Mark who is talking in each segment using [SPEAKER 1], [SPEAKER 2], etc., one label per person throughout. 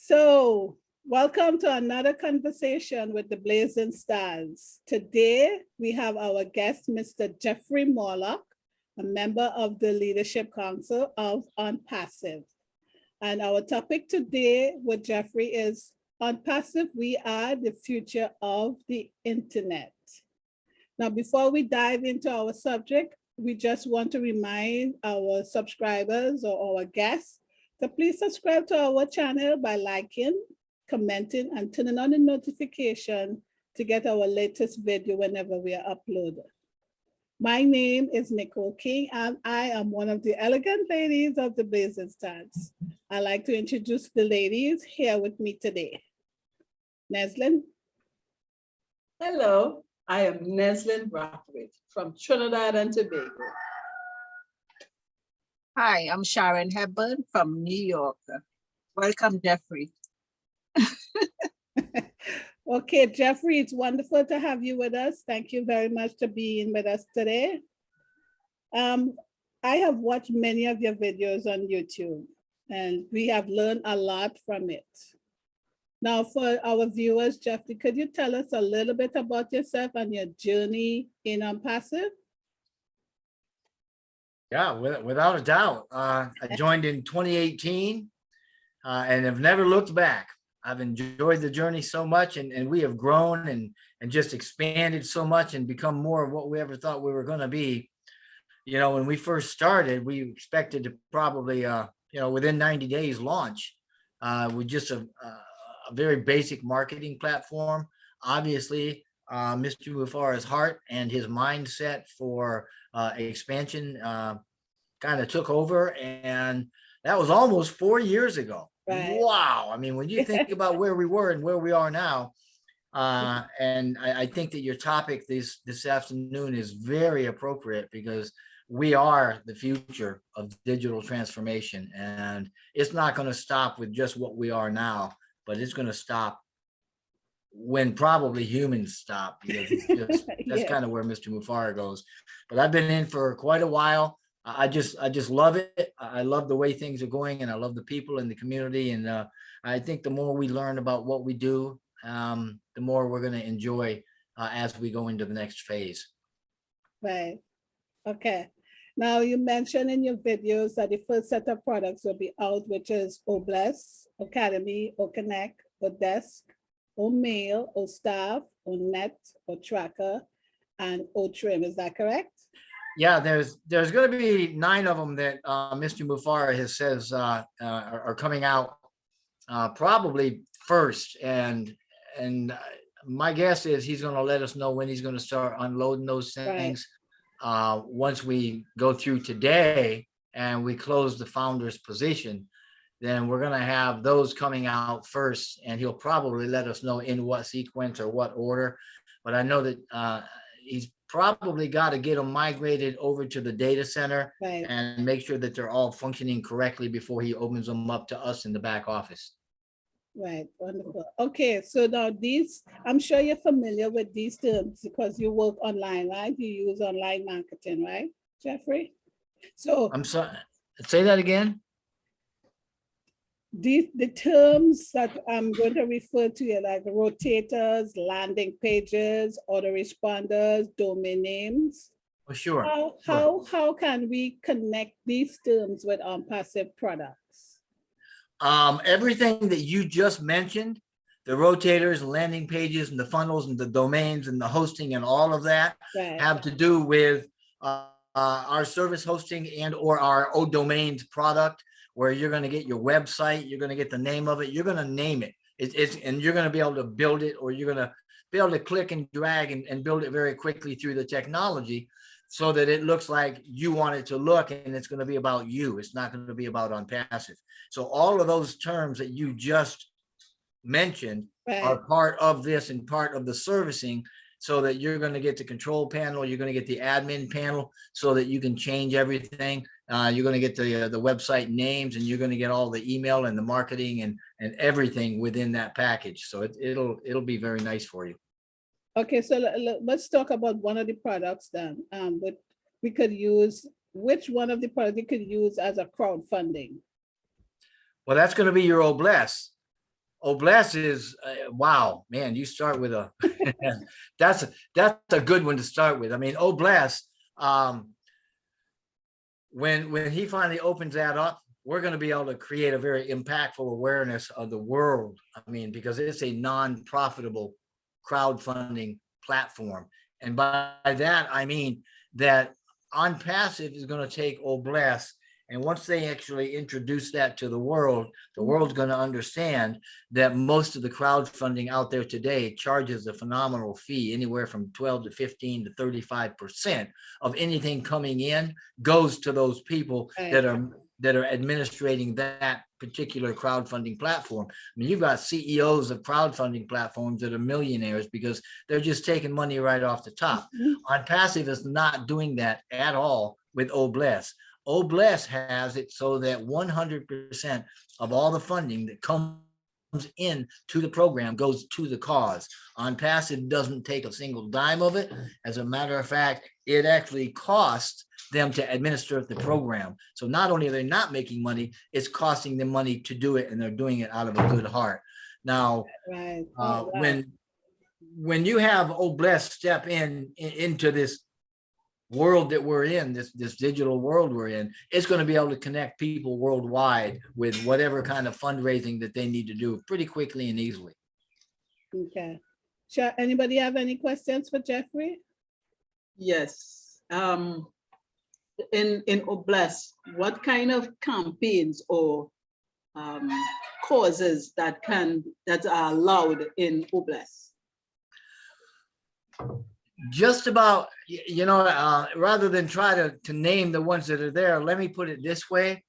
[SPEAKER 1] So, welcome to another conversation with the Blazing Stars. Today, we have our guest, Mr. Jeffery Morlock, a member of the Leadership Council of ONPASSIVE. And our topic today with Jeffery is ONPASSIVE, we are the future of the internet. Now, before we dive into our subject, we just want to remind our subscribers or our guests to please subscribe to our channel by liking, commenting, and turning on the notification to get our latest video whenever we are uploaded. My name is Nicole King, and I am one of the elegant ladies of the Blazing Starz. I'd like to introduce the ladies here with me today. Neslin.
[SPEAKER 2] Hello, I am Neslin Brathwaite from Trinidad and Tobago.
[SPEAKER 3] Hi, I'm Sharon Hepburn from New York. Welcome, Jeffery.
[SPEAKER 1] Okay, Jeffery, it's wonderful to have you with us. Thank you very much for being with us today. I have watched many of your videos on YouTube, and we have learned a lot from it. Now, for our viewers, Jeffery, could you tell us a little bit about yourself and your journey in ONPASSIVE?
[SPEAKER 4] Yeah, without a doubt. I joined in 2018 and have never looked back. I've enjoyed the journey so much, and we have grown and just expanded so much and become more of what we ever thought we were going to be. You know, when we first started, we expected to probably, within 90 days launch with just a very basic marketing platform. Obviously, Mr. Mufara's heart and his mindset for expansion kind of took over, and that was almost 4 years ago.
[SPEAKER 1] Right.
[SPEAKER 4] Wow. I mean, when you think about where we were and where we are now, and I think that your topic this afternoon is very appropriate because we are the future of digital transformation, and it's not going to stop with just what we are now, but it's going to stop when probably humans stop, because it's just, that's kind of where Mr. Mufara goes. But I've been in for quite a while. I just love it. I love the way things are going, and I love the people in the community. And I think the more we learn about what we do, the more we're going to enjoy as we go into the next phase.
[SPEAKER 1] Right. Okay. Now, you mentioned in your videos that the first set of products will be out, which is O-Bless, O-Cademy, O-Connect, O-Desk, O-Mail, O-Staff, O-Net, O-Tracker, and O-Trim. Is that correct?
[SPEAKER 4] Yeah, there's going to be 9 of them that Mr. Mufara has says are coming out probably first, and my guess is he's going to let us know when he's going to start unloading those things. Right. Once we go through today and we close the founder's position, then we're going to have those coming out first, and he'll probably let us know in what sequence or what order. But I know that he's probably got to get them migrated over to the data center, right, and make sure that they're all functioning correctly before he opens them up to us in the back office.
[SPEAKER 1] Right, wonderful. Okay, so now these, I'm sure you're familiar with these terms because you work online, right? You use online marketing, right, Jeffery? So
[SPEAKER 4] I'm sorry, say that again.
[SPEAKER 1] The terms that I'm going to refer to are like rotators, landing pages, autoresponders, domain names.
[SPEAKER 4] Oh, sure.
[SPEAKER 1] How can we connect these terms with ONPASSIVE products?
[SPEAKER 4] Everything that you just mentioned, the rotators, the landing pages, and the funnels, and the domains, and the hosting, and all of that, right, have to do with our service hosting and or our O-Domains product, where you're going to get your website, you're going to get the name of it, you're going to name it. And you're going to be able to build it, or you're going to be able to click and drag and build it very quickly through the technology so that it looks like you want it to look, and it's going to be about you. It's not going to be about ONPASSIVE. So all of those terms that you just mentioned, right, are part of this and part of the servicing, so that you're going to get the control panel, you're going to get the admin panel so that you can change everything. You're going to get the website names, and you're going to get all the email and the marketing and everything within that package. So it'll be very nice for you.
[SPEAKER 1] Okay, so let's talk about one of the products then. But we could use, which one of the products you could use as a crowdfunding?
[SPEAKER 4] Well, that's going to be your O-Bless. Bless is wow, man. You start with a that's a good one to start with. I mean, Bless. When he finally opens that up, we're going to be able to create a very impactful awareness of the world. I mean, because it's a non-profitable crowdfunding platform, and by that I mean that ONPASSIVE is going to take Bless. And once they actually introduce that to the world's going to understand that most of the crowdfunding out there today charges a phenomenal fee, anywhere from 12 to 15 to 35% of anything coming in goes to those people that are administrating that particular crowdfunding platform. I mean, you've got CEOs of crowdfunding platforms that are millionaires because they're just taking money right off the top. ONPASSIVE is not doing that at all with Bless. Bless has it so that 100% of all the funding that comes in to the program goes to the cause. ONPASSIVE doesn't take a single dime of it. As a matter of fact, it actually costs them to administer the program. So not only are they not making money, it's costing them money to do it, and they're doing it out of a good heart. Now, when you have Bless step into this world that we're in, this digital world we're in, it's going to be able to connect people worldwide with whatever kind of fundraising that they need to do pretty quickly and easily.
[SPEAKER 1] Okay. Sure. Anybody have any questions for Jeffery?
[SPEAKER 2] Yes. In Bless, what kind of campaigns or causes that are allowed in Bless?
[SPEAKER 4] Just about, rather than try to name the ones that are there, let me put it this way.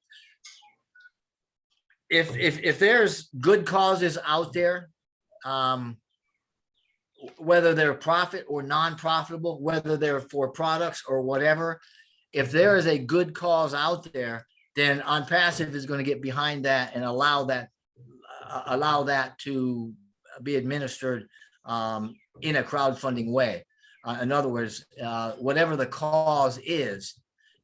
[SPEAKER 4] If there's good causes out there, whether they're profit or non-profitable, whether they're for products or whatever, if there is a good cause out there, then ONPASSIVE is going to get behind that and allow that to be administered in a crowdfunding way. In other words, whatever the cause is,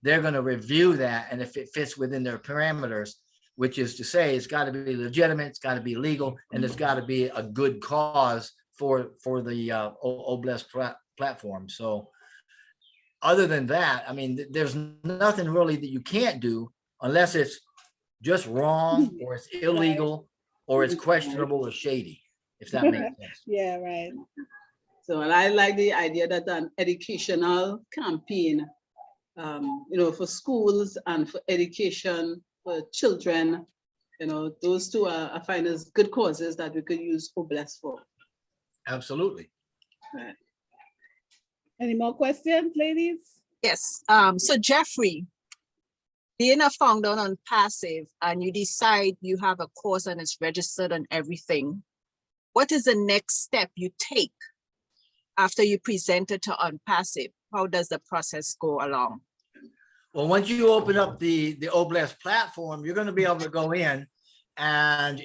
[SPEAKER 4] they're going to review that, and if it fits within their parameters, which is to say, it's got to be legitimate, it's got to be legal, and it's got to be a good cause for the Bless platform. So, other than that, I mean, there's nothing really that you can't do unless it's just wrong, or it's illegal, or it's questionable or shady. If that makes sense.
[SPEAKER 1] Yeah, right.
[SPEAKER 2] So, and I like the idea that an educational campaign, for schools and for education for children, those two I find as good causes that we could use Bless for.
[SPEAKER 4] Absolutely.
[SPEAKER 2] Right.
[SPEAKER 1] Any more questions, ladies?
[SPEAKER 3] Yes. So Jeffery, being a founder on ONPASSIVE and you decide you have a course and it's registered and everything, what is the next step you take after you present it to ONPASSIVE? How does the process go along?
[SPEAKER 4] Well, once you open up the Bless platform, you're going to be able to go in and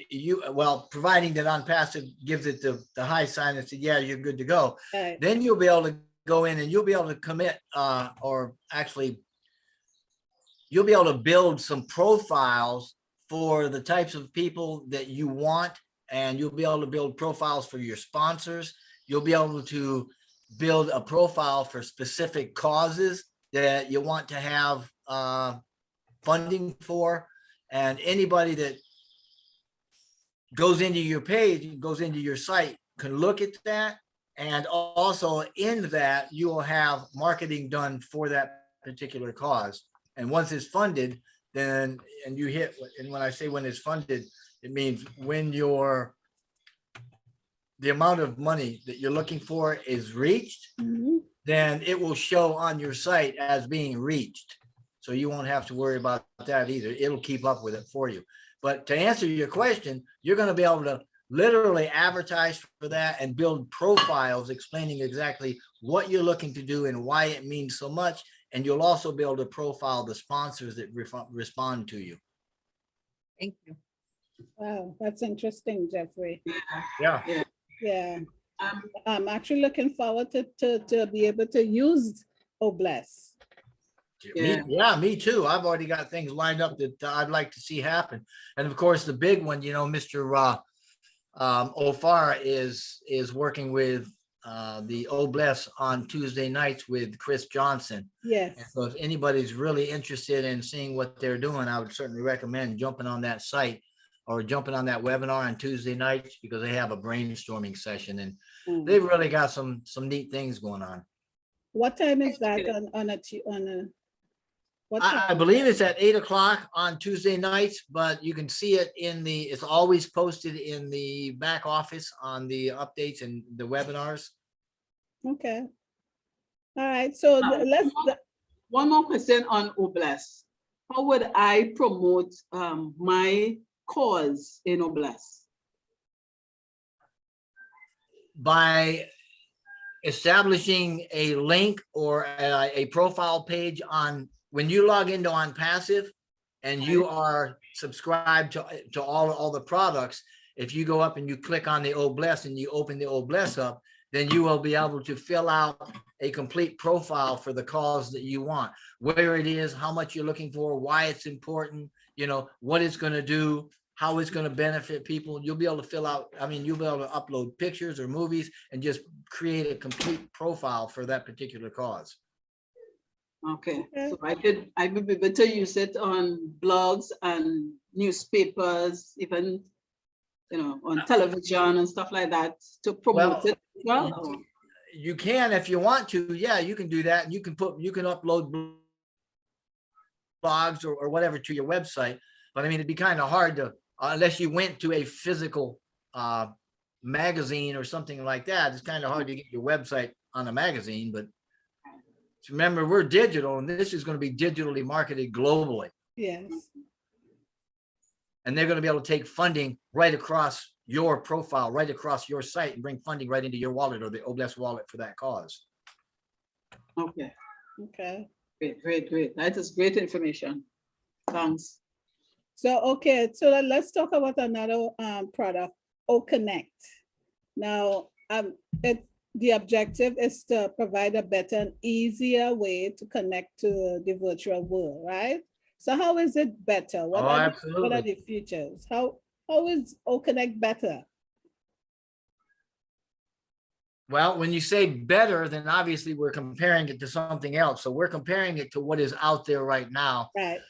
[SPEAKER 4] providing that ONPASSIVE gives it the high sign and say, yeah, you're good to go.
[SPEAKER 1] Right.
[SPEAKER 4] Then you'll be able to go in and you'll be able to commit or actually you'll be able to build some profiles for the types of people that you want, and you'll be able to build profiles for your sponsors. You'll be able to build a profile for specific causes that you want to have funding for. And anybody that goes into your page, goes into your site, can look at that. And also in that, you will have marketing done for that particular cause. And once it's funded, then, and you hit, and when I say when it's funded, it means when the amount of money that you're looking for is reached, then it will show on your site as being reached. So you won't have to worry about that either. It'll keep up with it for you. But to answer your question, you're going to be able to literally advertise for that and build profiles explaining exactly what you're looking to do and why it means so much. And you'll also be able to profile the sponsors that respond to you.
[SPEAKER 3] Thank you.
[SPEAKER 1] Wow, that's interesting, Jeffery.
[SPEAKER 4] Yeah.
[SPEAKER 1] Yeah. I'm actually looking forward to be able to use Bless.
[SPEAKER 4] Yeah, me too. I've already got things lined up that I'd like to see happen. And of course, the big one, Mr. OFAR is working with the O-Bless on Tuesday nights with Chris Johnson.
[SPEAKER 1] Yes.
[SPEAKER 4] And so if anybody's really interested in seeing what they're doing, I would certainly recommend jumping on that site or jumping on that webinar on Tuesday nights, because they have a brainstorming session and they've really got some neat things going on.
[SPEAKER 1] What time is that what time?
[SPEAKER 4] I believe it's at 8 o'clock on Tuesday nights, but you can see it it's always posted in the back office on the updates and the webinars.
[SPEAKER 1] Okay. All right. So let's.
[SPEAKER 2] One more question on O-Bless. How would I promote my cause in O-Bless?
[SPEAKER 4] By establishing a link or a profile page on, when you log into ONPASSIVE and you are subscribed to all the products, if you go up and you click on the O-Bless and you open the O-Bless up, then you will be able to fill out a complete profile for the cause that you want, where it is, how much you're looking for, why it's important, you know, what it's going to do, how it's going to benefit people. You'll be able to fill out, you'll be able to upload pictures or movies and just create a complete profile for that particular cause.
[SPEAKER 2] Okay, so I would be able to use it on blogs and newspapers, even, you know, on television and stuff like that to promote it. Well,
[SPEAKER 4] you can, if you want to, yeah, you can do that. You can upload blogs or whatever to your website. But it'd be kind of hard to, unless you went to a physical magazine or something like that, it's kind of hard to get your website on a magazine. But remember, we're digital, and this is going to be digitally marketed globally.
[SPEAKER 1] Yes.
[SPEAKER 4] And they're going to be able to take funding right across your profile, right across your site, and bring funding right into your wallet or the O-Bless wallet for that cause.
[SPEAKER 2] Okay.
[SPEAKER 1] Okay.
[SPEAKER 2] Great. That is great information. Thanks.
[SPEAKER 1] So, okay, so let's talk about another product, O-Connect. Now, the objective is to provide a better and easier way to connect to the virtual world, right? So how is it better? What are the features? How is O-Connect better?
[SPEAKER 4] Well, when you say better, then obviously we're comparing it to something else. So we're comparing it to what is out there right now.
[SPEAKER 1] Right.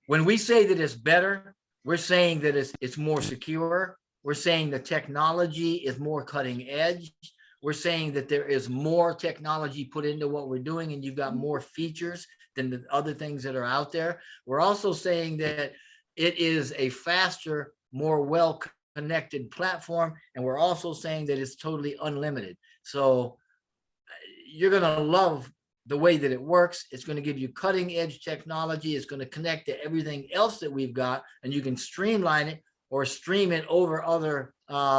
[SPEAKER 4] When we say that it's better, we're saying that it's more secure. We're saying the technology is more cutting edge. We're saying that there is more technology put into what we're doing, and you've got more features than the other things that are out there. We're also saying that it is a faster, more well-connected platform. And we're also saying that it's totally unlimited. So you're going to love the way that it works. It's going to give you cutting edge technology. It's going to connect to everything else that we've got, and you can streamline it or stream it over other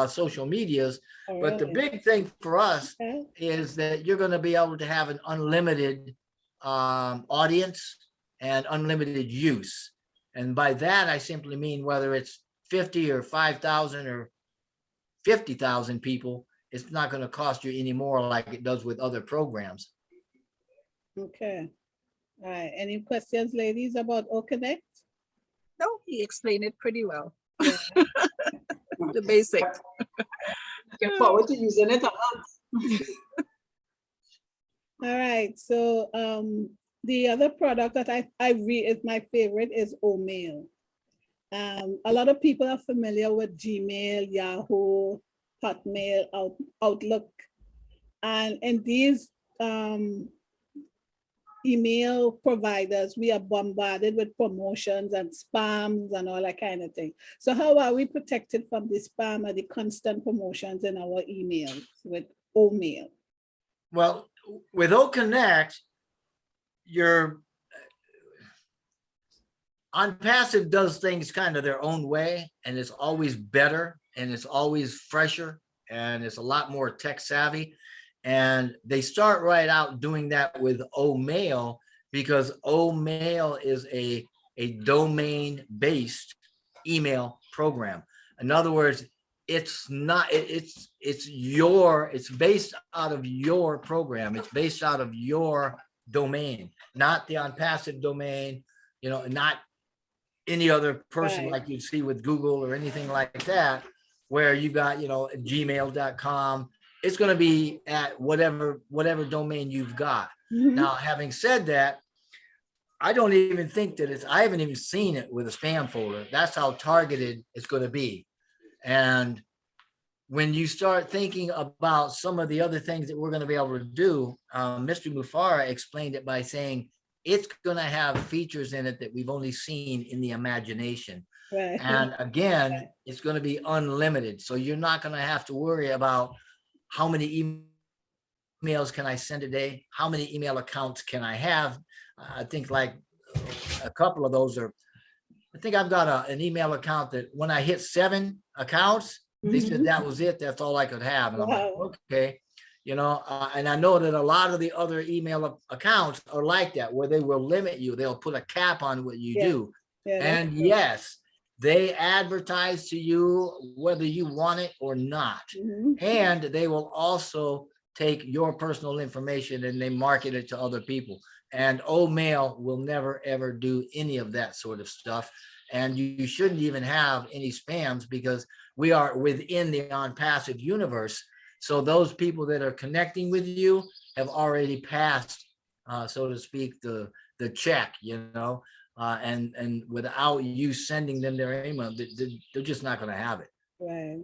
[SPEAKER 4] social medias.
[SPEAKER 1] Oh,
[SPEAKER 4] but the big thing for us is that you're going to be able to have an unlimited audience and unlimited use. And by that, I simply mean whether it's 50 or 5,000 or 50,000 people, it's not going to cost you any more like it does with other programs.
[SPEAKER 1] Okay. All right. Any questions, ladies, about O-Connect?
[SPEAKER 3] No, he explained it pretty well.
[SPEAKER 1] Yeah.
[SPEAKER 3] The basics.
[SPEAKER 2] Looking forward to using it.
[SPEAKER 1] All right. So the other product that I read is my favorite is O-Mail. A lot of people are familiar with Gmail, Yahoo, Hotmail, Outlook, and in these email providers, we are bombarded with promotions and spams and all that kind of thing. So how are we protected from the spam and the constant promotions in our emails with O-Mail?
[SPEAKER 4] Well, with O-Connect, your ONPASSIVE does things kind of their own way, and it's always better, and it's always fresher, and it's a lot more tech savvy. And they start right out doing that with O-Mail, because O-Mail is a domain-based email program. In other words, it's based out of your program. It's based out of your domain, not the ONPASSIVE domain, not any other person
[SPEAKER 1] Right.
[SPEAKER 4] like you see with Google or anything like that, where you got, gmail.com. It's going to be at whatever domain you've got.
[SPEAKER 1] Mhm.
[SPEAKER 4] Now, having said that, I don't even think that I haven't even seen it with a spam folder. That's how targeted it's going to be. And when you start thinking about some of the other things that we're going to be able to do, Mr. Mufara explained it by saying it's going to have features in it that we've only seen in the imagination.
[SPEAKER 1] Right.
[SPEAKER 4] And again, it's going to be unlimited. So you're not going to have to worry about how many emails can I send a day? How many email accounts can I have? I think like a couple of those are, I think I've got an email account that when I hit 7 accounts, they said that was it. That's all I could have. And I'm like, okay, and I know that a lot of the other email accounts are like that, where they will limit you. They'll put a cap on what you do.
[SPEAKER 1] Yeah,
[SPEAKER 4] and yes, they advertise to you whether you want it or not. And they will also take your personal information and they market it to other people. And O-Mail will never, ever do any of that sort of stuff. And you shouldn't even have any spams because we are within the ONPASSIVE universe. So those people that are connecting with you have already passed, so to speak, the check, and without you sending them their email, they're just not going to have it.
[SPEAKER 1] Right.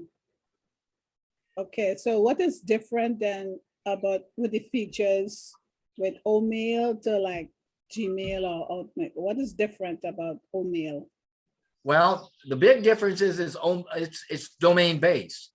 [SPEAKER 1] Okay, so what is different than about with the features with O-Mail to like Gmail or Outlook? What is different about O-Mail?
[SPEAKER 4] Well, the big difference is it's domain based.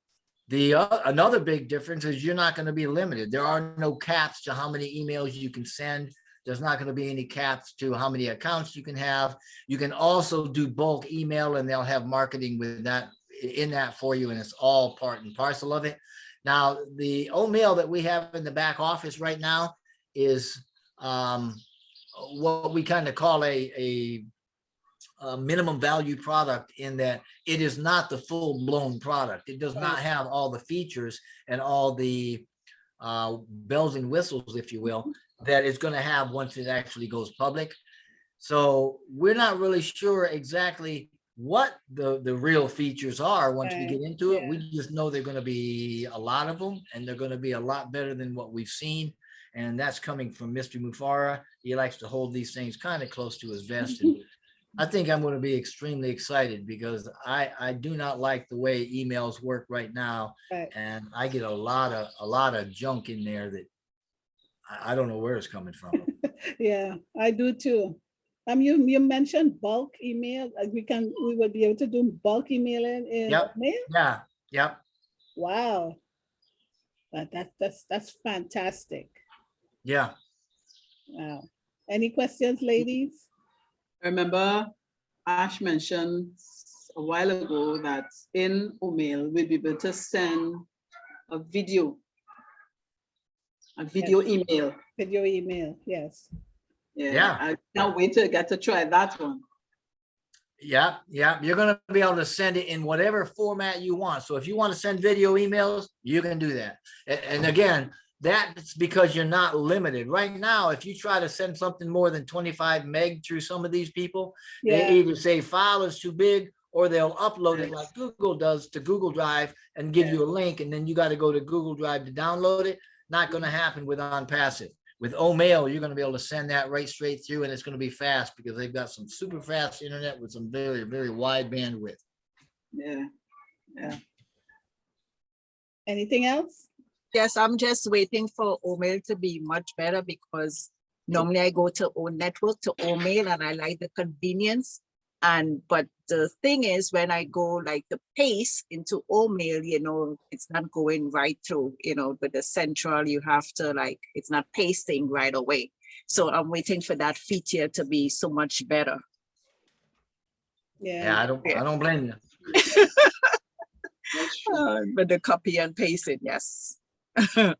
[SPEAKER 4] Another big difference is you're not going to be limited. There are no caps to how many emails you can send. There's not going to be any caps to how many accounts you can have. You can also do bulk email and they'll have marketing with that in that for you. And it's all part and parcel of it. Now, the O-Mail that we have in the back office right now is what we kind of call a minimum value product, in that it is not the full blown product. It does not have all the features and all the bells and whistles, if you will, that it's going to have once it actually goes public. So we're not really sure exactly what the real features are once we get into it. We just know they're going to be a lot of them, and they're going to be a lot better than what we've seen. And that's coming from Mr. Mufara. He likes to hold these things kind of close to his vest. And I think I'm going to be extremely excited because I do not like the way emails work right now. And I get a lot of junk in there that I don't know where it's coming from.
[SPEAKER 1] Yeah, I do too. You mentioned bulk email. We will be able to do bulk emailing in mail.
[SPEAKER 4] Yeah. Yep.
[SPEAKER 1] Wow. That's fantastic.
[SPEAKER 4] Yeah.
[SPEAKER 1] Wow. Any questions, ladies?
[SPEAKER 2] Remember, Ash mentioned a while ago that in O-Mail, we'll be able to send a video email.
[SPEAKER 1] Video email, yes.
[SPEAKER 2] Yeah. I can't wait to get to try that one.
[SPEAKER 4] Yeah. You're going to be able to send it in whatever format you want. So if you want to send video emails, you can do that. And again, that's because you're not limited. Right now, if you try to send something more than 25 meg through some of these people, they either say file is too big, or they'll upload it like Google does to Google Drive and give you a link, and then you got to go to Google Drive to download it. Not going to happen with ONPASSIVE. With O-Mail, you're going to be able to send that right straight through, and it's going to be fast because they've got some super fast internet with some very, very wide bandwidth.
[SPEAKER 2] Yeah.
[SPEAKER 1] Anything else?
[SPEAKER 3] Yes, I'm just waiting for O-Mail to be much better because normally I go to O-Network to O-Mail and I like the convenience. But the thing is, when I go like the paste into O-Mail, it's not going right through, with the central, you have to it's not pasting right away. So I'm waiting for that feature to be so much better.
[SPEAKER 1] Yeah,
[SPEAKER 4] I don't blame you.
[SPEAKER 3] But the copy and paste it, yes.
[SPEAKER 1] All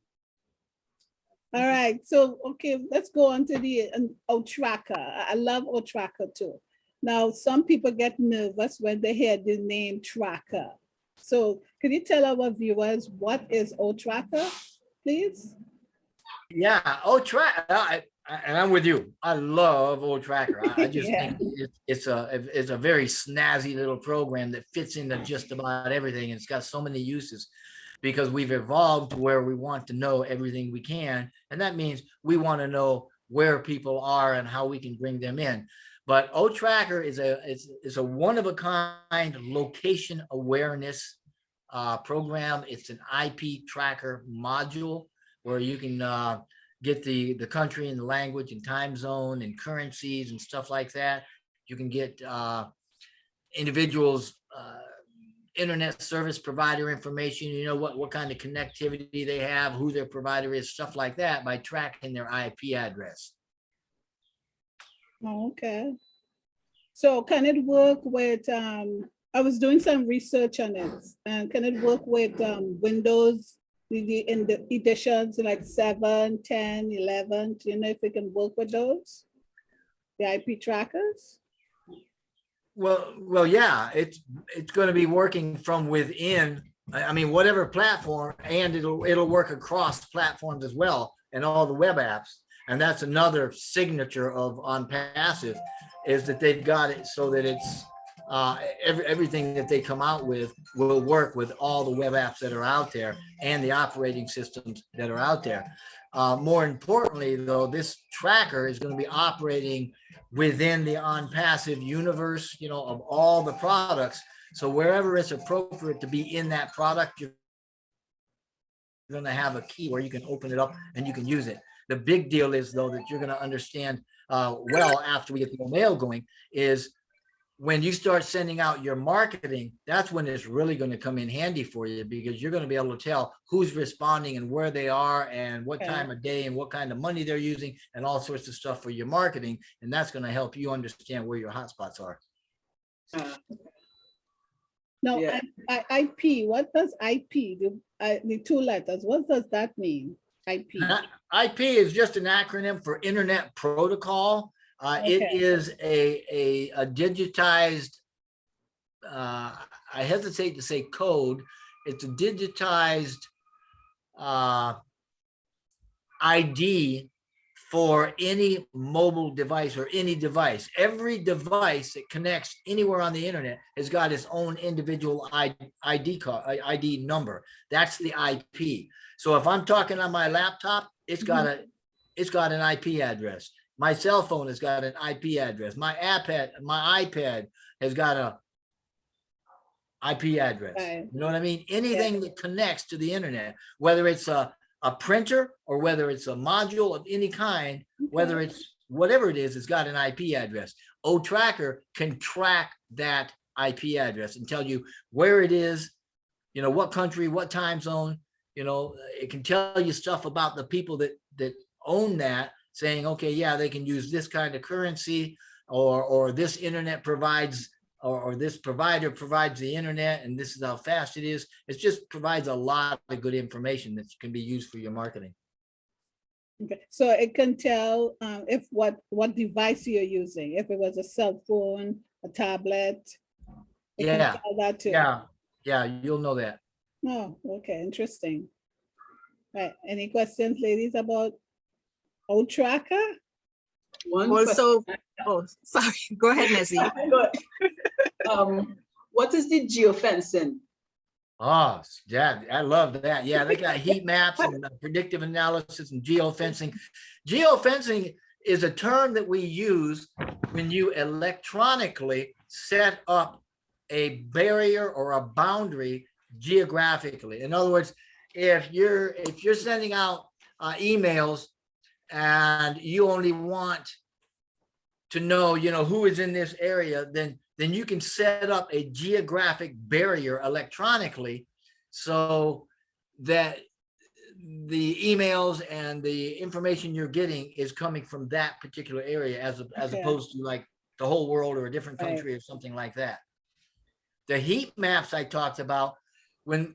[SPEAKER 1] right, so okay, let's go on to the O-Tracker. I love O-Tracker too. Now, some people get nervous when they hear the name tracker. So can you tell our viewers what is O-Tracker, please?
[SPEAKER 4] Yeah, O-Tracker. and I'm with you. I love O-Tracker. I just
[SPEAKER 1] Yeah.
[SPEAKER 4] think it's a very snazzy little program that fits into just about everything. It's got so many uses because we've evolved to where we want to know everything we can. And that means we want to know where people are and how we can bring them in. But O-Tracker is a one-of-a-kind location awareness program. It's an IP tracker module where you can get the country and the language and time zone and currencies and stuff like that. You can get individuals internet service provider information, you know, what kind of connectivity they have, who their provider is, stuff like that, by tracking their IP address.
[SPEAKER 1] Oh, okay. So can it work with, I was doing some research on it, and can it work with Windows in the editions like 7, 10, 11? Do you know if it can work with those, the IP trackers?
[SPEAKER 4] Well, yeah, it's going to be working from within. I mean, whatever platform, and it'll work across platforms as well, and all the web apps. And that's another signature of ONPASSIVE, is that they've got it so that it's everything that they come out with will work with all the web apps that are out there and the operating systems that are out there. More importantly, though, this tracker is going to be operating within the ONPASSIVE universe, you know, of all the products. So wherever it's appropriate to be in that product, you're going to have a key where you can open it up and you can use it. The big deal is, though, that you're going to understand well after we get the mail going, is when you start sending out your marketing, that's when it's really going to come in handy for you, because you're going to be able to tell who's responding and where they are and what time of day and what kind of money they're using and all sorts of stuff for your marketing. And that's going to help you understand where your hotspots are.
[SPEAKER 1] No,
[SPEAKER 2] Yeah.
[SPEAKER 1] IP, what does IP, the 2 letters, what does that mean, IP?
[SPEAKER 4] IP is just an acronym for Internet Protocol. It is a digitized, I hesitate to say code, it's a digitized ID for any mobile device or any device. Every device that connects anywhere on the internet has got its own individual ID number. That's the IP. So if I'm talking on my laptop, it's got an IP address. My cell phone has got an IP address. My iPad has got a IP address.
[SPEAKER 1] Right.
[SPEAKER 4] You know what I mean? Anything that connects to the internet, whether it's a printer or whether it's a module of any kind, whether it's whatever it is, it's got an IP address. O-Tracker can track that IP address and tell you where it is, you know, what country, what time zone. You know, it can tell you stuff about the people that own that, saying, okay, yeah, they can use this kind of currency, or this internet provides, or this provider provides the internet, and this is how fast it is. It just provides a lot of good information that can be used for your marketing.
[SPEAKER 1] Okay, so it can tell if what device you're using, if it was a cell phone, a tablet. It can tell that too.
[SPEAKER 4] Yeah, you'll know that.
[SPEAKER 1] Oh, okay, interesting. Right, any questions, ladies, about O-Tracker?
[SPEAKER 3] Also, oh, sorry, go ahead, Nessie.
[SPEAKER 2] What is the geofencing?
[SPEAKER 4] Oh, yeah, I love that. Yeah, they got heat maps and predictive analysis and geofencing. Geofencing is a term that we use when you electronically set up a barrier or a boundary geographically. In other words, if you're sending out emails and you only want to know, you know, who is in this area, then you can set up a geographic barrier electronically so that the emails and the information you're getting is coming from that particular area, as opposed to like the whole world or a different country or something like that. The heat maps I talked about, when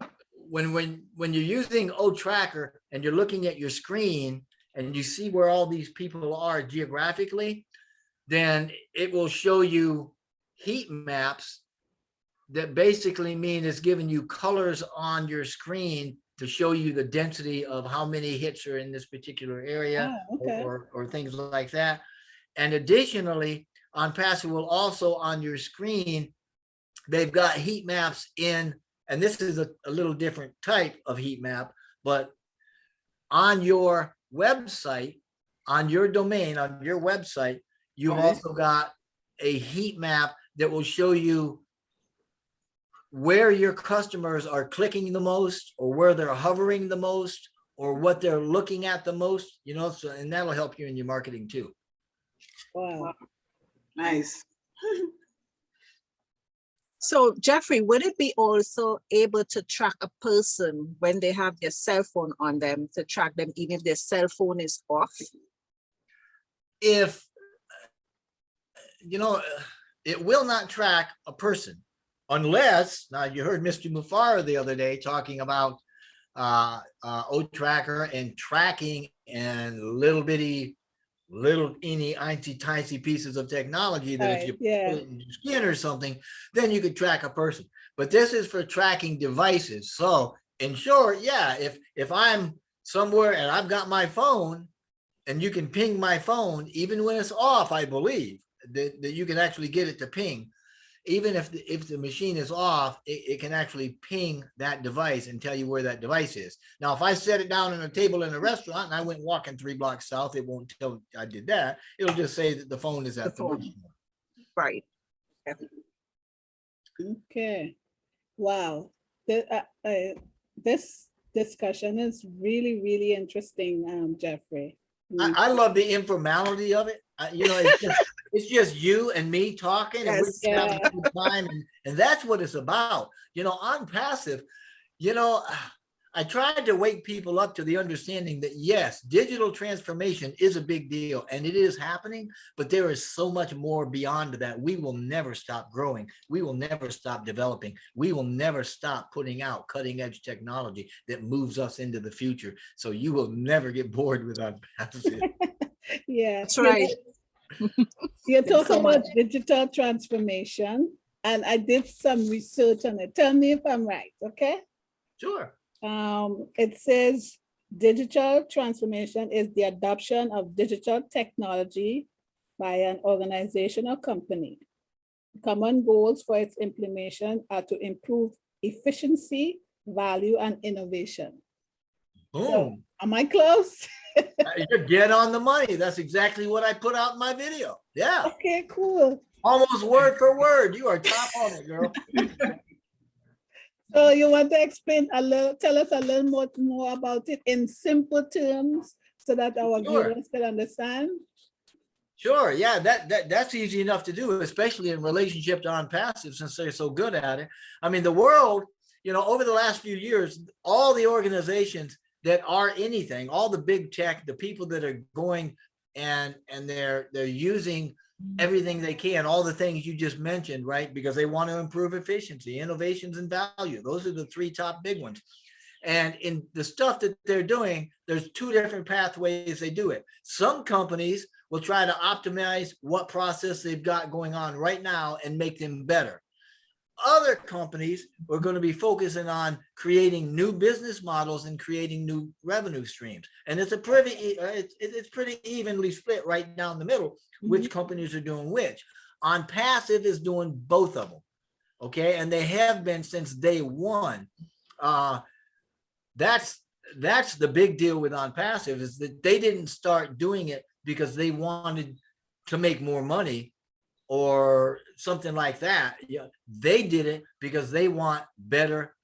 [SPEAKER 4] you're using O-Tracker and you're looking at your screen and you see where all these people are geographically, then it will show you heat maps that basically mean it's giving you colors on your screen to show you the density of how many hits are in this particular area, or things like that. And additionally, ONPASSIVE will also on your screen, they've got heat maps in, and this is a little different type of heat map, but on your website, on your domain, on your website, you've also got a heat map that will show you where your customers are clicking the most, or where they're hovering the most, or what they're looking at the most, you know, so, and that'll help you in your marketing too.
[SPEAKER 1] Wow.
[SPEAKER 2] Nice.
[SPEAKER 3] So Jeffrey, would it be also able to track a person when they have their cell phone on them, to track them even if their cell phone is off?
[SPEAKER 4] If, you know, it will not track a person unless, now you heard Mr. Mufara the other day talking about O-Tracker and tracking and little tiny pieces of technology that if you put it in your skin or something, then you could track a person. But this is for tracking devices. So in short, yeah, if I'm somewhere and I've got my phone and you can ping my phone, even when it's off, I believe that you can actually get it to ping. Even if the machine is off, it can actually ping that device and tell you where that device is. Now, if I set it down on a table in a restaurant and I went walking 3 blocks south, it won't tell I did that. It'll just say that the phone is at the phone.
[SPEAKER 3] Right.
[SPEAKER 1] Okay. Wow. This discussion is really, really interesting, Jeffrey.
[SPEAKER 4] I love the informality of it. You know, it's just you and me talking, and we're just having a good time, and that's what it's about. You know, ONPASSIVE, you know, I tried to wake people up to the understanding that yes, digital transformation is a big deal and it is happening, but there is so much more beyond that. We will never stop growing. We will never stop developing. We will never stop putting out cutting edge technology that moves us into the future. So you will never get bored with ONPASSIVE.
[SPEAKER 1] Yeah,
[SPEAKER 3] that's right.
[SPEAKER 1] You talk about digital transformation, and I did some research on it. Tell me if I'm right, okay?
[SPEAKER 4] Sure.
[SPEAKER 1] It says digital transformation is the adoption of digital technology by an organization or company. Common goals for its implementation are to improve efficiency, value, and innovation.
[SPEAKER 4] Boom.
[SPEAKER 1] So, am I close?
[SPEAKER 4] You're dead on the money. That's exactly what I put out in my video. Yeah.
[SPEAKER 1] Okay, cool.
[SPEAKER 4] Almost word for word. You are top on it, girl.
[SPEAKER 1] So you want to explain a little, tell us a little more about it in simple terms so that our viewers can understand?
[SPEAKER 4] Sure. Yeah, that's easy enough to do, especially in relationship to ONPASSIVE, since they're so good at it. I mean, the world, you know, over the last few years, all the organizations that are anything, all the big tech, the people that are going and they're using everything they can, all the things you just mentioned, right? Because they want to improve efficiency, innovations, and value. Those are the 3 top big ones. And in the stuff that they're doing, there's 2 different pathways they do it. Some companies will try to optimize what process they've got going on right now and make them better. Other companies are going to be focusing on creating new business models and creating new revenue streams. And it's pretty evenly split right down the middle, which companies are doing which. ONPASSIVE is doing both of them. Okay. And they have been since day one. That's the big deal with ONPASSIVE, is that they didn't start doing it because they wanted to make more money or something like that. Yeah, they did it because they want better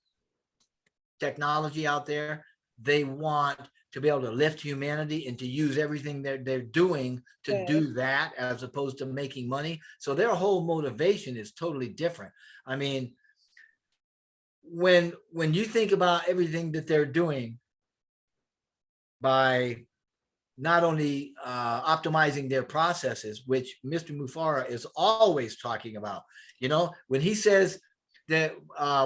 [SPEAKER 4] technology out there. They want to be able to lift humanity and to use everything they're doing to do that, as opposed to making money. So their whole motivation is totally different. I mean, when you think about everything that they're doing by not only optimizing their processes, which Mr. Mufara is always talking about, you know, when he says that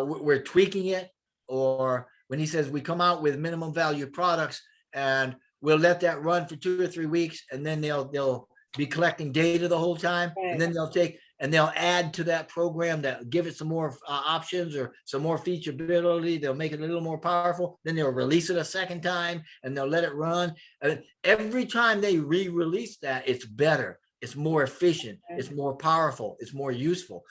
[SPEAKER 4] we're tweaking it, or when he says we come out with minimum value products and we'll let that run for 2 or 3 weeks, and then they'll be collecting data the whole time, and then they'll take and they'll add to that program, that give it some more options or some more featureability. They'll make it a little more powerful. Then they'll release it a second time and they'll let it run. And every time they re-release that, it's better. It's more efficient. It's more powerful. It's more useful.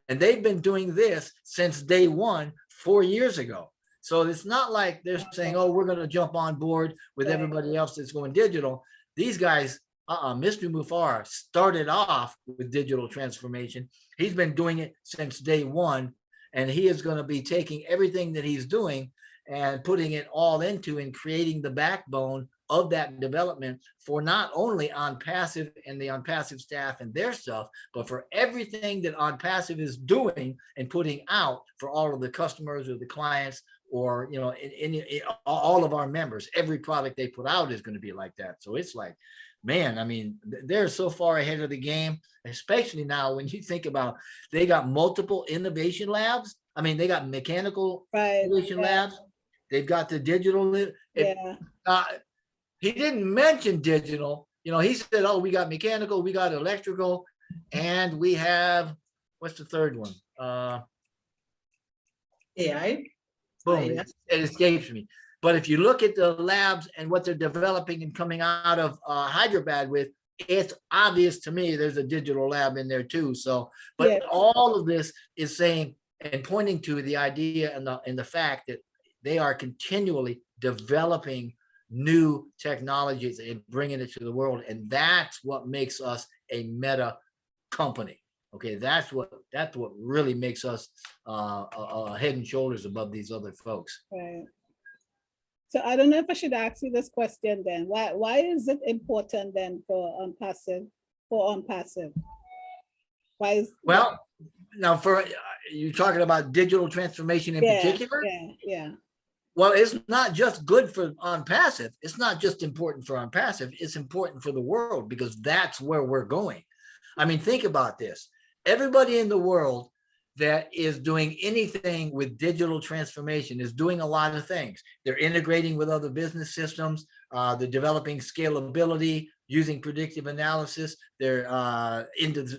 [SPEAKER 4] And they've been doing this since day one, 4 years ago. So it's not like they're saying, oh, we're going to jump on board with everybody else that's going digital. These guys, Mr. Mufar started off with digital transformation. He's been doing it since day one, and he is going to be taking everything that he's doing and putting it all into and creating the backbone of that development for not only ONPASSIVE and the ONPASSIVE staff and their stuff, but for everything that ONPASSIVE is doing and putting out for all of the customers or the clients, or, you know, in all of our members. Every product they put out is going to be like that. So it's like, man, I mean, they're so far ahead of the game, especially now when you think about, they got multiple innovation labs. I mean, they got mechanical innovation labs. They've got the digital. He didn't mention digital. You know, he said, oh, we got mechanical, we got electrical, and we have, what's the third one?
[SPEAKER 2] AI.
[SPEAKER 4] Boom, it escapes me. But if you look at the labs and what they're developing and coming out of Hyderabad with, it's obvious to me there's a digital lab in there too. So, but all of this is saying and pointing to the idea and the fact that they are continually developing new technologies and bringing it to the world. And that's what makes us a meta company. Okay, that's what really makes us head and shoulders above these other folks.
[SPEAKER 1] Right. So I don't know if I should ask you this question then. Why is it important then for ONPASSIVE? Why is
[SPEAKER 4] now for you talking about digital transformation in particular?
[SPEAKER 1] Yeah.
[SPEAKER 4] Well, it's not just good for ONPASSIVE. It's not just important for ONPASSIVE. It's important for the world, because that's where we're going. I mean, think about this. Everybody in the world that is doing anything with digital transformation is doing a lot of things. They're integrating with other business systems. They're developing scalability using predictive analysis. They're into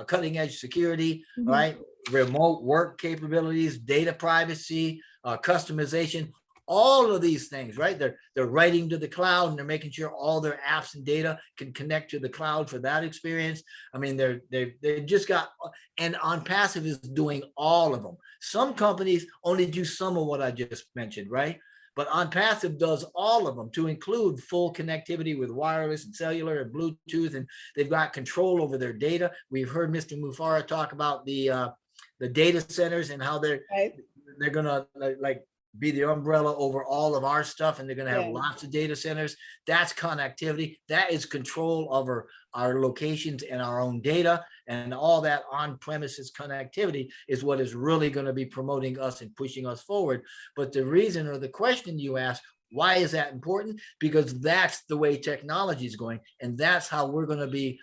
[SPEAKER 4] cutting edge security, right? Remote work capabilities, data privacy, customization, all of these things, right? They're writing to the cloud, and they're making sure all their apps and data can connect to the cloud for that experience. I mean, they've just got, and ONPASSIVE is doing all of them. Some companies only do some of what I just mentioned, right? But ONPASSIVE does all of them, to include full connectivity with wireless and cellular and Bluetooth, and they've got control over their data. We've heard Mr. Mufara talk about the data centers and how they're gonna like be the umbrella over all of our stuff, and they're going to have lots of data centers. That's connectivity. That is control over our locations and our own data, and all that on-premises connectivity is what is really going to be promoting us and pushing us forward. But the reason, or the question you asked, why is that important? Because that's the way technology is going, and that's how we're going to be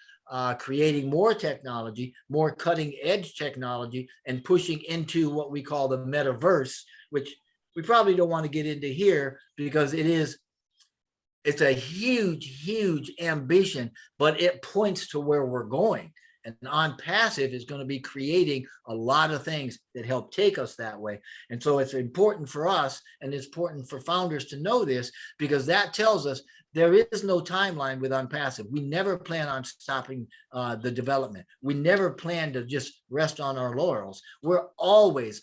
[SPEAKER 4] creating more technology, more cutting edge technology, and pushing into what we call the metaverse, which we probably don't want to get into here, because it's a huge ambition, but it points to where we're going. And ONPASSIVE is going to be creating a lot of things that help take us that way. And so it's important for us, and it's important for founders to know this, because that tells us there is no timeline with ONPASSIVE. We never plan on stopping the development. We never plan to just rest on our laurels. We're always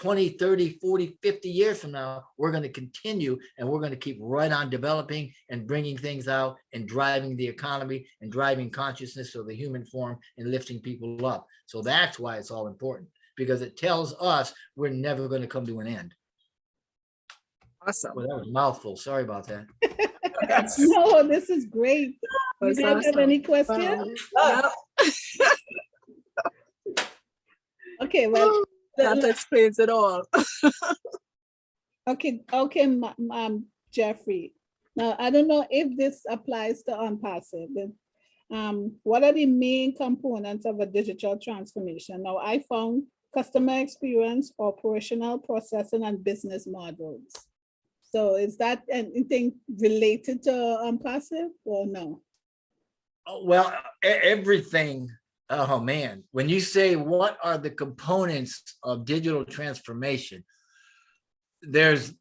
[SPEAKER 4] 20, 30, 40, 50 years from now, we're going to continue, and we're going to keep right on developing and bringing things out and driving the economy and driving consciousness of the human form and lifting people up. So that's why it's all important, because it tells us we're never going to come to an end.
[SPEAKER 3] Awesome.
[SPEAKER 4] Well, that was a mouthful. Sorry about that.
[SPEAKER 1] No, this is great. You guys have any questions? Okay, well,
[SPEAKER 3] that explains it all.
[SPEAKER 1] Okay, Jeffrey. Now, I don't know if this applies to ONPASSIVE. What are the main components of a digital transformation? Now, I found customer experience, operational processing, and business models. So is that anything related to ONPASSIVE or no?
[SPEAKER 4] Well, everything Oh man, when you say what are the components of digital transformation, there's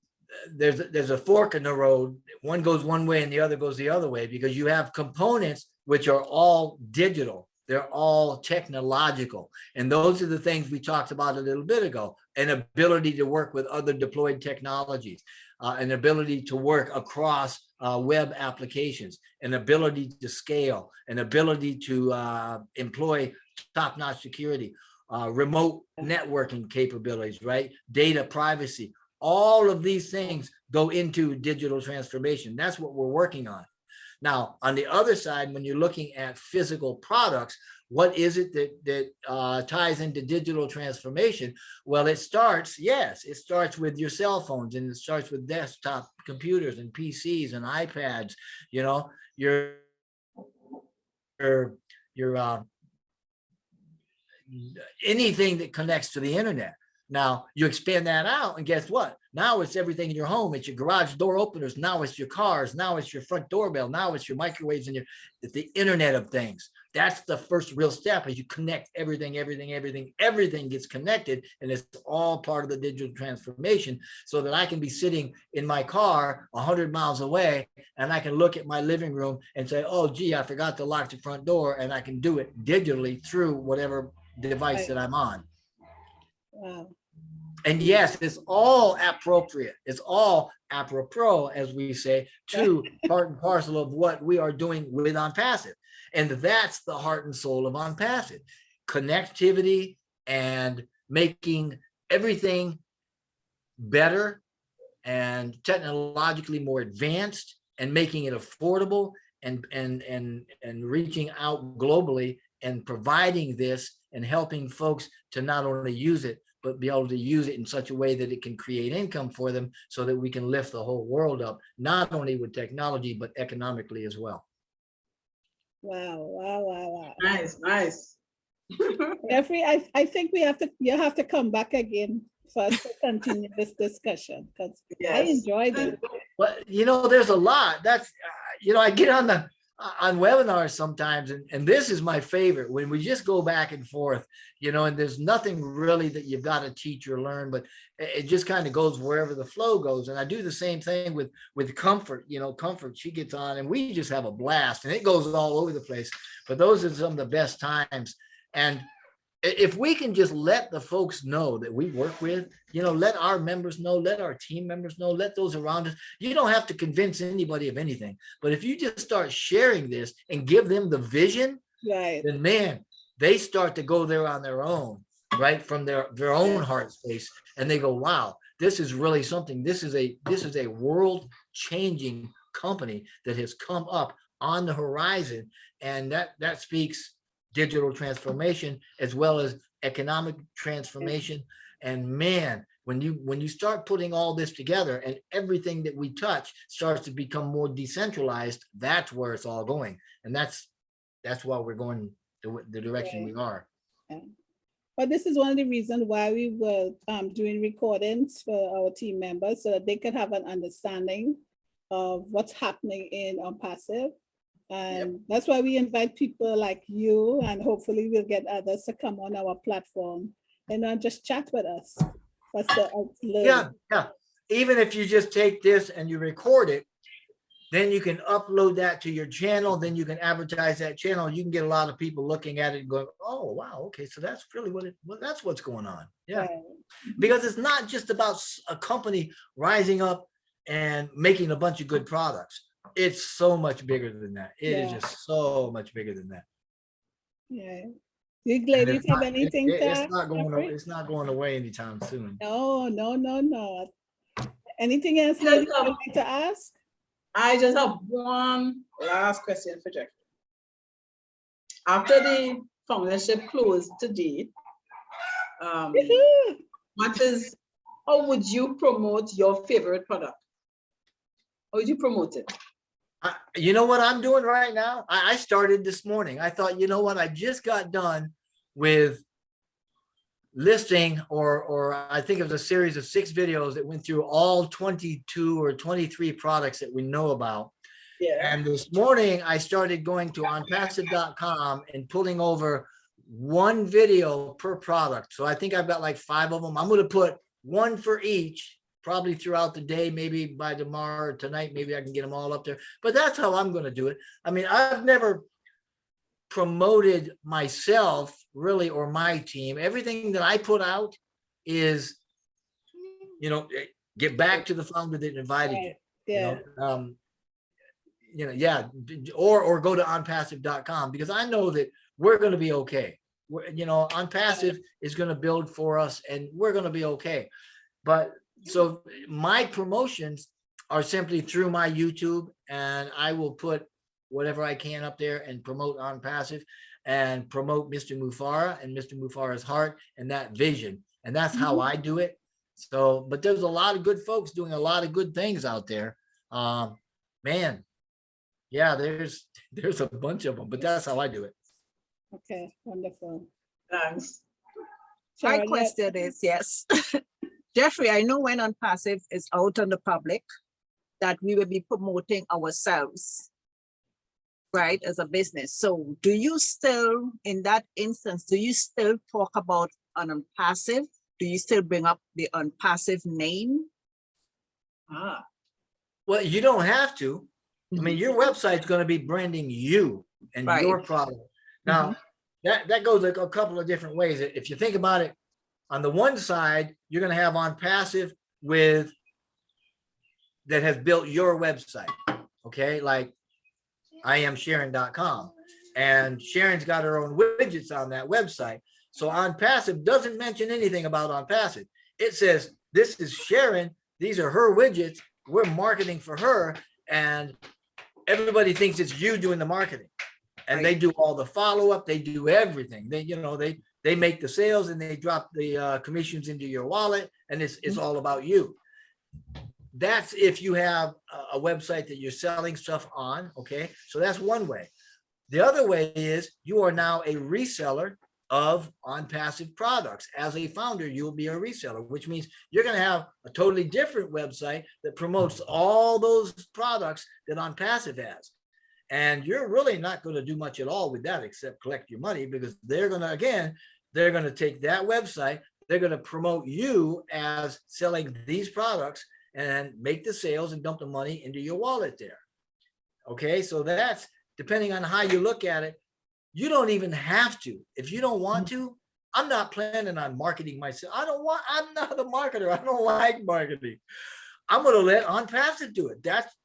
[SPEAKER 4] a fork in the road. One goes one way and the other goes the other way, because you have components which are all digital. They're all technological. And those are the things we talked about a little bit ago: an ability to work with other deployed technologies, an ability to work across web applications, an ability to scale, an ability to employ top-notch security, remote networking capabilities, right? Data privacy. All of these things go into digital transformation. That's what we're working on. Now, on the other side, when you're looking at physical products, what is it that ties into digital transformation? Well, it starts with your cell phones, and it starts with desktop computers and PCs and iPads, you know, your anything that connects to the internet. Now you expand that out, and guess what? Now it's everything in your home. It's your garage door openers. Now it's your cars. Now it's your front doorbell. Now it's your microwaves and it's the Internet of Things. That's the first real step, is you connect everything. Everything gets connected, and it's all part of the digital transformation, so that I can be sitting in my car 100 miles away, and I can look at my living room and say, oh, gee, I forgot to lock the front door, and I can do it digitally through whatever device that I'm on.
[SPEAKER 1] Wow.
[SPEAKER 4] And yes, it's all appropriate. It's all apropos, as we say, to part and parcel of what we are doing with ONPASSIVE. And that's the heart and soul of ONPASSIVE: connectivity and making everything better and technologically more advanced, and making it affordable, and reaching out globally and providing this and helping folks to not only use it, but be able to use it in such a way that it can create income for them, so that we can lift the whole world up, not only with technology, but economically as well.
[SPEAKER 1] Wow.
[SPEAKER 2] Nice.
[SPEAKER 1] Jeffrey, I think you have to come back again for us to continue this discussion, because I enjoyed it.
[SPEAKER 4] Well, you know, there's a lot. That's, I get on webinars sometimes, and this is my favorite, when we just go back and forth, and there's nothing really that you've got to teach or learn, but it just kind of goes wherever the flow goes. And I do the same thing with Comfort. Comfort, she gets on and we just have a blast, and it goes all over the place. But those are some of the best times. And if we can just let the folks know that we work with, let our members know, let our team members know, let those around us, you don't have to convince anybody of anything. But if you just start sharing this and give them the vision,
[SPEAKER 1] right,
[SPEAKER 4] then man, they start to go there on their own, right, from their own heart space, and they go, wow, this is really something. This is a world-changing company that has come up on the horizon, and that speaks digital transformation as well as economic transformation. And man, when you start putting all this together, and everything that we touch starts to become more decentralized, that's where it's all going. And that's why we're going the direction we are.
[SPEAKER 1] Yeah. But this is one of the reasons why we were doing recordings for our team members, so that they could have an understanding of what's happening in ONPASSIVE. And that's why we invite people like you, and hopefully we'll get others to come on our platform and just chat with us.
[SPEAKER 4] Yeah. Even if you just take this and you record it, then you can upload that to your channel. Then you can advertise that channel. You can get a lot of people looking at it and going, oh, wow, okay, so that's really that's what's going on. Yeah. Right. Because it's not just about a company rising up and making a bunch of good products. It's so much bigger than that. It is just so much bigger than that.
[SPEAKER 1] Yeah. You ladies have anything to add?
[SPEAKER 4] It's not going away anytime soon.
[SPEAKER 1] No. Anything else ladies would like to ask?
[SPEAKER 2] I just have one last question for Jeffery. After the foundership closed today, how would you promote your favorite product? How would you promote it?
[SPEAKER 4] You know what I'm doing right now? I started this morning. I thought, you know what? I just got done with listing, or I think it was a series of 6 videos that went through all 22 or 23 products that we know about. Yeah. And this morning I started going to onpassive.com and pulling over one video per product. So I think I've got like 5 of them. I'm going to put one for each, probably throughout the day, maybe by tomorrow or tonight, maybe I can get them all up there. But that's how I'm going to do it. I mean, I've never promoted myself really, or my team. Everything that I put out is, you know, get back to the founder that invited you.
[SPEAKER 1] Yeah.
[SPEAKER 4] Yeah, or go to onpassive.com, because I know that we're going to be okay. You know, OnPassive is going to build for us and we're going to be okay. But so my promotions are simply through my YouTube, and I will put whatever I can up there and promote OnPassive and promote Mr. Mufara and Mr. Mufara's heart and that vision. And that's how I do it. So, but there's a lot of good folks doing a lot of good things out there. Man, yeah, there's a bunch of them, but that's how I do it.
[SPEAKER 1] Okay, wonderful.
[SPEAKER 2] Thanks.
[SPEAKER 3] My
[SPEAKER 1] Sharon,
[SPEAKER 3] question is, yes. Jeffrey, I know when OnPassive is out on the public, that we will be promoting ourselves, right, as a business. So do you still, in that instance, do you still talk about OnPassive? Do you still bring up the OnPassive name?
[SPEAKER 4] Well, you don't have to. I mean, your website's going to be branding you and your product. Now, that goes like a couple of different ways. If you think about it, on the one side, you're going to have OnPassive that has built your website. Okay, like IamSharon.com, and Sharon's got her own widgets on that website. So OnPassive doesn't mention anything about OnPassive. It says, this is Sharon, these are her widgets, we're marketing for her, and everybody thinks it's you doing the marketing. And they do all the follow-up, they do everything. They make the sales and they drop the commissions into your wallet, and it's all about you. That's if you have a website that you're selling stuff on, okay? So that's one way. The other way is you are now a reseller of OnPassive products. As a founder, you'll be a reseller, which means you're going to have a totally different website that promotes all those products that OnPassive has. And you're really not going to do much at all with that except collect your money, because they're going to take that website, they're going to promote you as selling these products and make the sales and dump the money into your wallet there. Okay, so that's depending on how you look at it. You don't even have to. If you don't want to, I'm not planning on marketing myself. I'm not a marketer. I don't like marketing. I'm going to let OnPassive do it. That's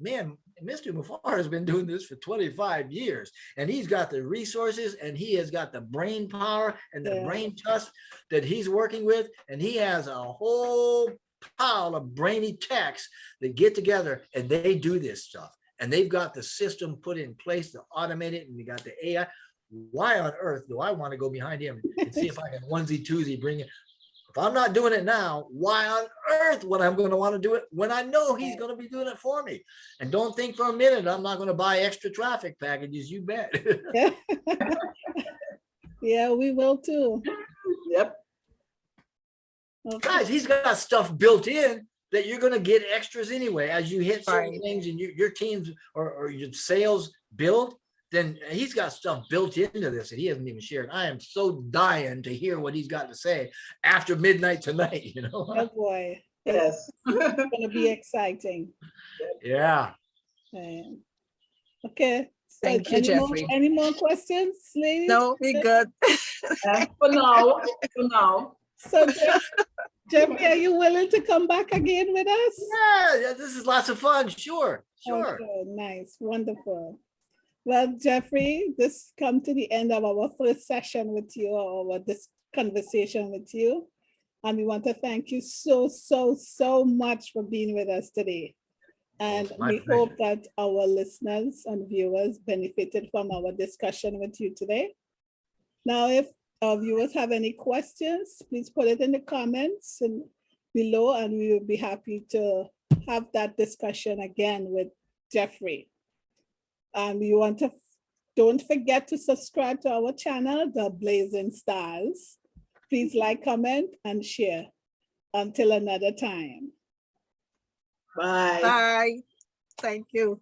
[SPEAKER 4] man, Mr. Mufara has been doing this for 25 years, and he's got the resources, and he has got the brain power and the brain trust that he's working with, and he has a whole pile of brainy techs that get together and they do this stuff, and they've got the system put in place to automate it, and they got the AI. Why on earth do I want to go behind him and see if I can onesie twosie bring it? If I'm not doing it now, why on earth would I going to want to do it when I know he's going to be doing it for me? And don't think for a minute I'm not going to buy extra traffic packages. You bet.
[SPEAKER 1] Yeah, we will too.
[SPEAKER 2] Yep.
[SPEAKER 1] Okay.
[SPEAKER 4] Guys, he's got stuff built in that you're going to get extras anyway. As you hit certain things and your teams or your sales build, then he's got stuff built into this that he hasn't even shared. I am so dying to hear what he's got to say after midnight tonight, you know?
[SPEAKER 1] Oh boy.
[SPEAKER 2] Yes.
[SPEAKER 1] It's going to be exciting.
[SPEAKER 4] Yeah.
[SPEAKER 1] Okay. So
[SPEAKER 3] Thank you, Jeffrey.
[SPEAKER 1] Any more questions, ladies?
[SPEAKER 3] No, we good.
[SPEAKER 2] For now.
[SPEAKER 1] So Jeffrey, are you willing to come back again with us?
[SPEAKER 4] Yeah, this is lots of fun. Sure.
[SPEAKER 1] Okay, nice, wonderful. Well, Jeffrey, this come to the end of our first session with you, or this conversation with you. And we want to thank you so much for being with us today. And we hope that our listeners and viewers benefited from our discussion with you today. Now, if our viewers have any questions, please put it in the comments and below, and we will be happy to have that discussion again with Jeffrey. And we want to, don't forget to subscribe to our channel, The Blazing Starz. Please like, comment, and share. Until another time.
[SPEAKER 2] Bye.
[SPEAKER 3] Bye. Thank you.